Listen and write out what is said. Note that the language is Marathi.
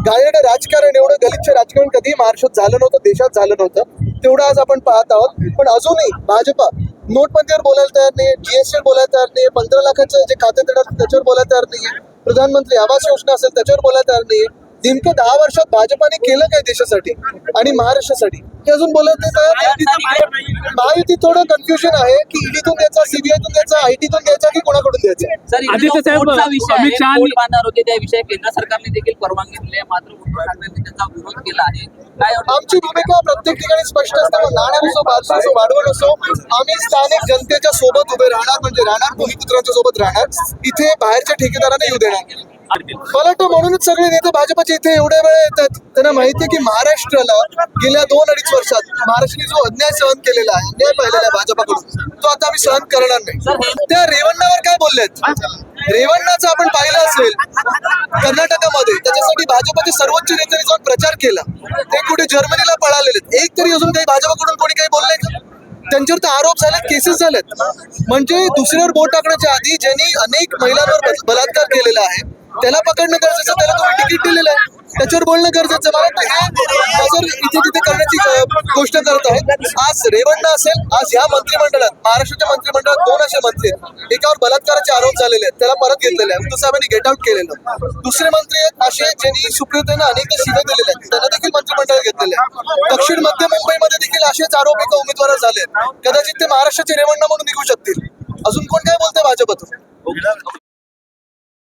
घाणेरडं राजकारण, एवढं गलिच्छ राजकारण कधीही महाराष्ट्रात झालं नव्हतं, देशात झालं नव्हतं. तेवढं आज आपण पाहत आहोत. पण अजूनही भाजपा नोटबंदीवर बोलायला तयार नाही, जीएसटी बोलायला तयार नाही, 15 लाखाचं जे खाते देणार त्याच्यावर बोलायला तयार नाहीये, प्रधानमंत्री आवास योजना असेल त्याच्यावर बोलायला तयार नाहीये. नेमकं 10 वर्षात भाजपाने केलं काय देशासाठी आणि महाराष्ट्रासाठी हे अजून बोलत नाही तयार. महायुतीत थोडं कन्फ्युजन आहे की ईडीतून द्यायचा, सीबीआयतून द्यायचा, आयटीतून द्यायचा की कोणाकडून द्यायचा. आदित्य साहेब, अमित शहा बांधणार होते त्या विषयी केंद्र सरकारने देखील परवानगी दिली आहे, मात्र उद्धव ठाकरेंनी त्याचा विरोध केला आहे. काय आमची भूमिका प्रत्येक ठिकाणी स्पष्ट असते. मग नाणार असो, बादशाह असो, वाढवण असो, आम्ही स्थानिक जनतेच्या सोबत उभे राहणार, म्हणजे राहणार, भूमिपुत्रांच्या सोबत राहणार. इथे बाहेरच्या ठेकेदारांना येऊ देणार. मला वाटतं म्हणूनच सगळे नेते भाजपचे इथे एवढ्या वेळ येतात. त्यांना माहिती आहे की महाराष्ट्राला गेल्या 2-2.5 वर्षात महाराष्ट्राने जो अन्याय सहन केलेला आहे, अन्याय पाहिलेला आहे भाजपाकडून, तो आता आम्ही सहन करणार नाही. त्या रेवण्णावर काय बोललेत? रेवण्णाचं आपण पाहिलं असेल कर्नाटकामध्ये, त्याच्यासाठी भाजपचे सर्वोच्च नेत्यांनी जाऊन प्रचार केला. ते कुठे जर्मनीला पळालेले. एक तरी अजून काही भाजपाकडून कोणी काही बोललंय का? त्यांच्यावर तर आरोप झालेत, केसेस झालेत. म्हणजे दुसऱ्यावर बोट टाकण्याच्या आधी ज्यांनी अनेक महिलांवर बलात्कार केलेला आहे त्याला पकडणं गरजेचं, त्याला तुम्ही तिकीट दिलेलं आहे, त्याच्यावर बोलणं गरजेचं. मला वाटतं हे इथे तिथे करण्याची गोष्ट करत आहेत. आज रेवण्णा असेल, आज ह्या मंत्रिमंडळात, महाराष्ट्राच्या मंत्रिमंडळात 2 असे मंत्री आहेत, एकावर बलात्काराचे आरोप झालेले आहेत, त्याला परत घेतलेले आहे, उद्धव साहेबांनी गेट आउट केलेलं. दुसरे मंत्री आहेत असे ज्यांनी सुप्रियतेनं अनेकदा शिव्या दिलेल्या आहेत, त्यांना देखील मंत्रिमंडळात घेतलेले आहे. दक्षिण मध्य मुंबईमध्ये देखील असेच आरोप एका उमेदवार झाले. कदाचित ते महाराष्ट्राचे रेवण्णा म्हणून निघू शकतील. अजून कोण काय बोलतंय भाजपत?